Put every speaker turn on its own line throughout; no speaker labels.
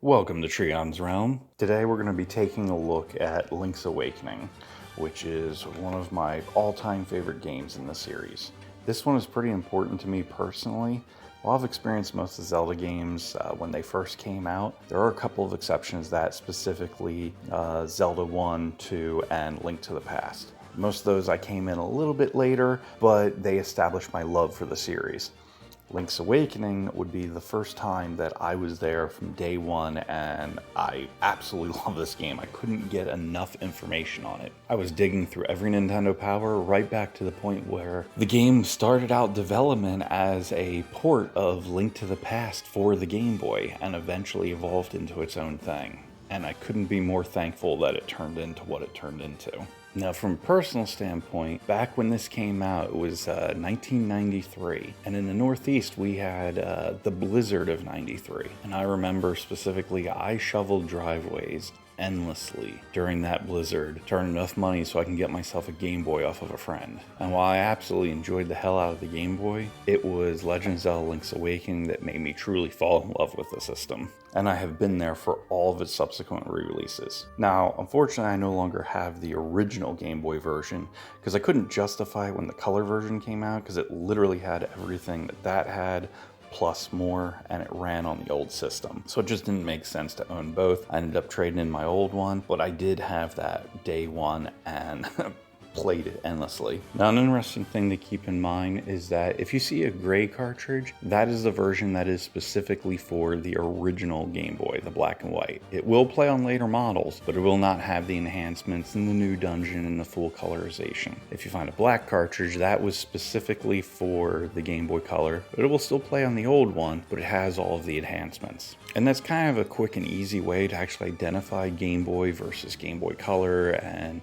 Welcome to Trion's Realm. Today we're going to be taking a look at Link's Awakening, which is one of my all-time favorite games in the series. This one is pretty important to me personally. While I've experienced most of the Zelda games when they first came out, there are a couple of exceptions that specifically Zelda 1, 2, and Link to the Past. Most of those I came in a little bit later, but they established my love for the series. Link's Awakening would be the first time that I was there from day one, and I absolutely love this game. I couldn't get enough information on it. I was digging through every Nintendo Power right back to the point where the game started out development as a port of Link to the Past for the Game Boy and eventually evolved into its own thing. And I couldn't be more thankful that it turned into what it turned into. Now, from a personal standpoint, back when this came out, it was 1993, and in the Northeast, we had the blizzard of 93. And I remember specifically, I shoveled driveways endlessly during that blizzard to earn enough money so I can get myself a Game Boy off of a friend. And while I absolutely enjoyed the hell out of the Game Boy, it was Legend of Zelda Link's Awakening that made me truly fall in love with the system. And I have been there for all of its subsequent re-releases. Now, unfortunately, I no longer have the original Game Boy version because I couldn't justify it when the color version came out because it literally had everything that had, plus more, and it ran on the old system. So it just didn't make sense to own both. I ended up trading in my old one, but I did have that day one and played it endlessly. Now, an interesting thing to keep in mind is that if you see a gray cartridge, that is the version that is specifically for the original Game Boy, the black and white. It will play on later models, but it will not have the enhancements and the new dungeon and the full colorization. If you find a black cartridge, that was specifically for the Game Boy Color, but it will still play on the old one, but it has all of the enhancements. And that's kind of a quick and easy way to actually identify Game Boy versus Game Boy Color and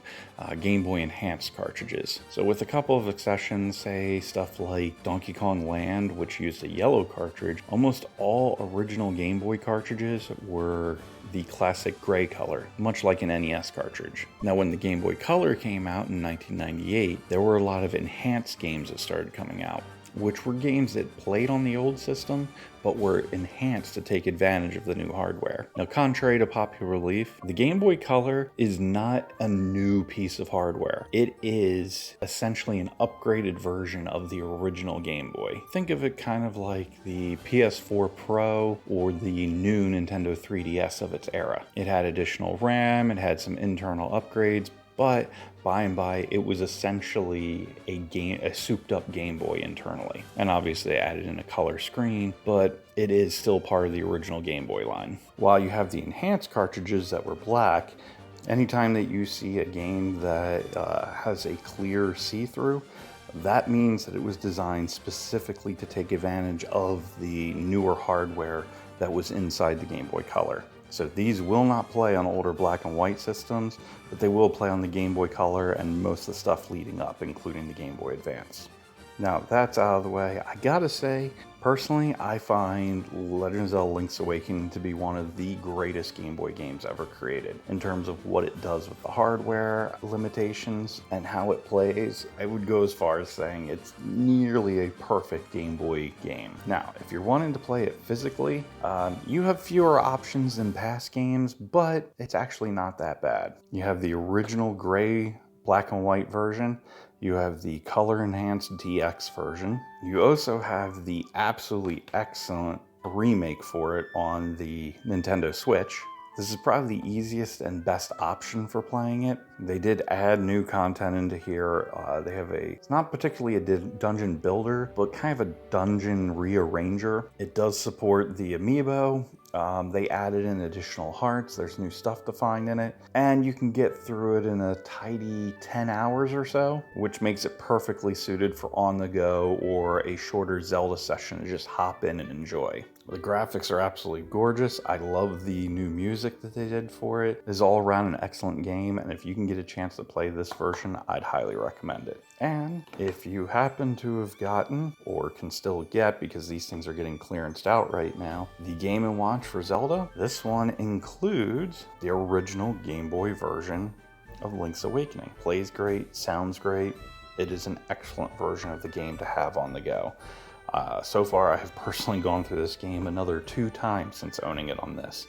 Game Boy Enhanced cartridges. So with a couple of exceptions, say stuff like Donkey Kong Land, which used a yellow cartridge, almost all original Game Boy cartridges were the classic gray color, much like an NES cartridge. Now, when the Game Boy Color came out in 1998, there were a lot of enhanced games that started coming out, which were games that played on the old system, but were enhanced to take advantage of the new hardware. Now, contrary to popular belief, the Game Boy Color is not a new piece of hardware. It is essentially an upgraded version of the original Game Boy. Think of it kind of like the PS4 Pro or the new Nintendo 3DS of its era. It had additional RAM, it had some internal upgrades, but by and by, it was essentially a souped-up Game Boy internally. And obviously, they added in a color screen, but it is still part of the original Game Boy line. While you have the enhanced cartridges that were black, anytime that you see a game that has a clear see-through, that means that it was designed specifically to take advantage of the newer hardware that was inside the Game Boy Color. So these will not play on older black and white systems, but they will play on the Game Boy Color and most of the stuff leading up, including the Game Boy Advance. Now that's out of the way, I gotta say, personally, I find Legend of Zelda Link's Awakening to be one of the greatest Game Boy games ever created. In terms of what it does with the hardware limitations and how it plays, I would go as far as saying it's nearly a perfect Game Boy game. Now, if you're wanting to play it physically, you have fewer options than past games, but it's actually not that bad. You have the original gray, black and white version. You have the color enhanced DX version. You also have the absolutely excellent remake for it on the Nintendo Switch. This is probably the easiest and best option for playing it. They did add new content into here. They have it's not particularly a dungeon builder, but kind of a dungeon rearranger. It does support the amiibo. They added in additional hearts. There's new stuff to find in it. And you can get through it in a tidy 10 hours or so, which makes it perfectly suited for on the go or a shorter Zelda session to just hop in and enjoy. The graphics are absolutely gorgeous. I love the new music that they did for it. It's all around an excellent game, and if you can get a chance to play this version, I'd highly recommend it. And if you happen to have gotten, or can still get, because these things are getting clearanced out right now, the Game & Watch for Zelda, this one includes the original Game Boy version of Link's Awakening. Plays great, sounds great. It is an excellent version of the game to have on the go. So far, I have personally gone through this game another 2 times since owning it on this.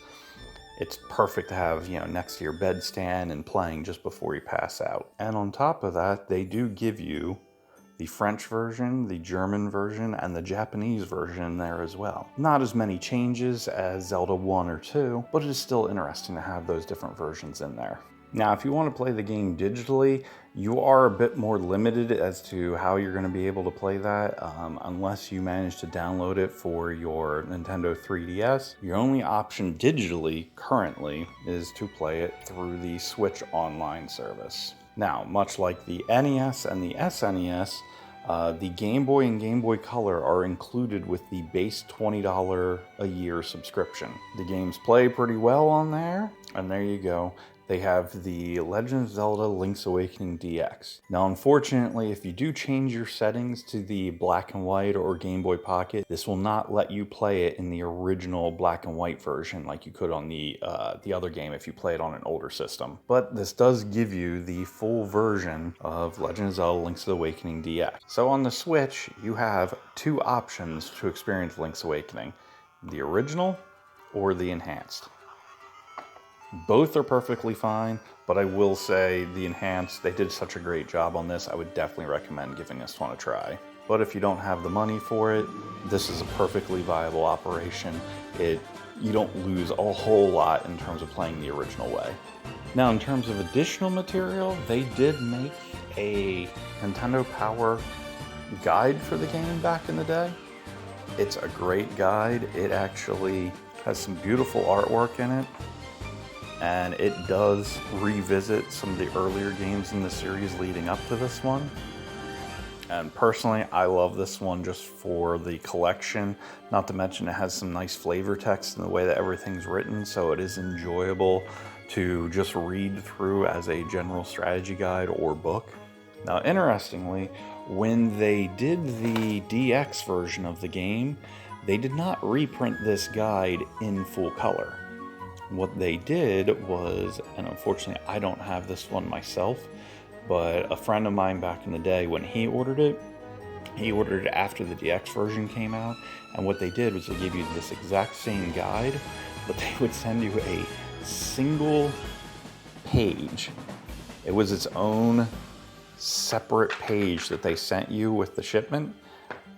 It's perfect to have, next to your bedstand and playing just before you pass out. And on top of that, they do give you the French version, the German version, and the Japanese version there as well. Not as many changes as Zelda 1 or 2, but it is still interesting to have those different versions in there. Now, if you want to play the game digitally, you are a bit more limited as to how you're going to be able to play that, unless you manage to download it for your Nintendo 3DS. Your only option digitally currently is to play it through the Switch Online service. Now, much like the NES and the SNES, the Game Boy and Game Boy Color are included with the base $20 a year subscription. The games play pretty well on there, and there you go. They have the Legend of Zelda Link's Awakening DX. Now, unfortunately, if you do change your settings to the black and white or Game Boy Pocket, this will not let you play it in the original black and white version like you could on the other game if you play it on an older system. But this does give you the full version of Legend of Zelda Link's Awakening DX. So on the Switch, you have two options to experience Link's Awakening: the original or the enhanced. Both are perfectly fine, but I will say the enhanced, they did such a great job on this, I would definitely recommend giving this one a try. But if you don't have the money for it, this is a perfectly viable operation. You don't lose a whole lot in terms of playing the original way. Now, in terms of additional material, they did make a Nintendo Power guide for the game back in the day. It's a great guide. It actually has some beautiful artwork in it. And it does revisit some of the earlier games in the series leading up to this one. And personally, I love this one just for the collection. Not to mention it has some nice flavor text in the way that everything's written, so it is enjoyable to just read through as a general strategy guide or book. Now, interestingly, when they did the DX version of the game, they did not reprint this guide in full color. What they did was, and unfortunately I don't have this one myself, but a friend of mine back in the day, when he ordered it after the DX version came out, and what they did was they gave you this exact same guide, but they would send you a single page. It was its own separate page that they sent you with the shipment,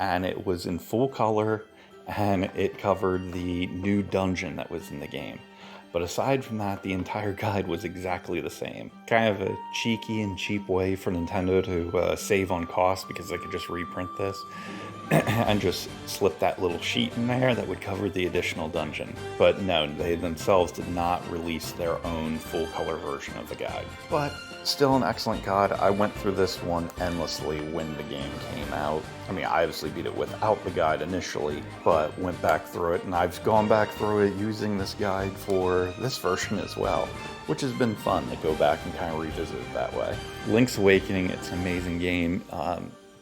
and it was in full color, and it covered the new dungeon that was in the game. But aside from that, the entire guide was exactly the same. Kind of a cheeky and cheap way for Nintendo to save on cost, because they could just reprint this and just slip that little sheet in there that would cover the additional dungeon. But no, they themselves did not release their own full color version of the guide. But still an excellent guide. I went through this one endlessly when the game came out. I mean, I obviously beat it without the guide initially, but went back through it, and I've gone back through it using this guide for this version as well, which has been fun to go back and kind of revisit it that way. Link's Awakening, it's an amazing game.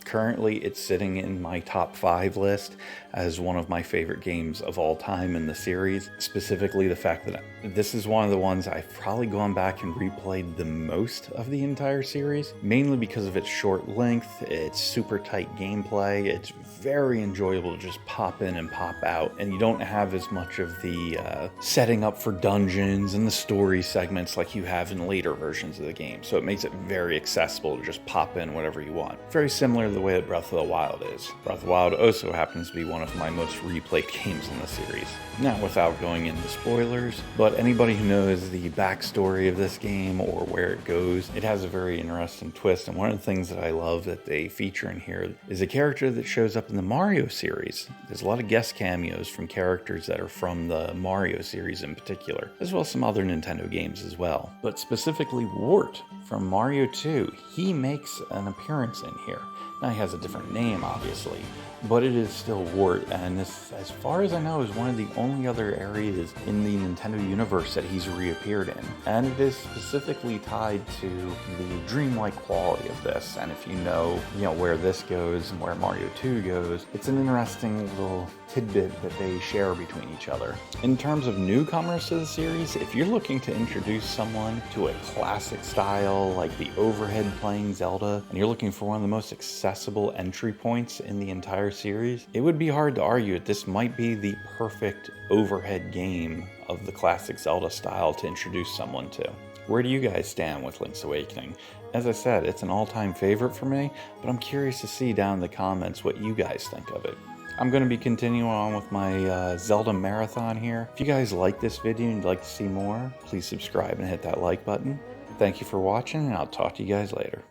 Currently, it's sitting in my top 5 list as one of my favorite games of all time in the series. Specifically, the fact that this is one of the ones I've probably gone back and replayed the most of the entire series, mainly because of its short length, its super tight gameplay. It's very enjoyable to just pop in and pop out, and you don't have as much of the setting up for dungeons and the story segments like you have in later versions of the game. So it makes it very accessible to just pop in whatever you want. Very similar to the way that Breath of the Wild is. Breath of the Wild also happens to be one of my most replayed games in the series. Now, without going into spoilers, but anybody who knows the backstory of this game or where it goes, it has a very interesting twist. And one of the things that I love that they feature in here is a character that shows up in the Mario series. There's a lot of guest cameos from characters that are from the Mario series in particular, as well as some other Nintendo games as well. But specifically Wart from Mario 2, he makes an appearance in here. Now, he has a different name, obviously, but it is still Wart, and this, as far as I know, is one of the only other areas in the Nintendo universe that he's reappeared in. And it is specifically tied to the dreamlike quality of this. And if you know where this goes and where Mario 2 goes, it's an interesting little tidbit that they share between each other. In terms of newcomers to the series, if you're looking to introduce someone to a classic style like the overhead playing Zelda, and you're looking for one of the most accessible entry points in the entire series, it would be hard hard to argue that this might be the perfect overhead game of the classic Zelda style to introduce someone to. Where do you guys stand with Link's Awakening? As I said, it's an all-time favorite for me, but I'm curious to see down in the comments what you guys think of it. I'm going to be continuing on with my Zelda marathon here. If you guys like this video and you'd like to see more, please subscribe and hit that like button. Thank you for watching, and I'll talk to you guys later.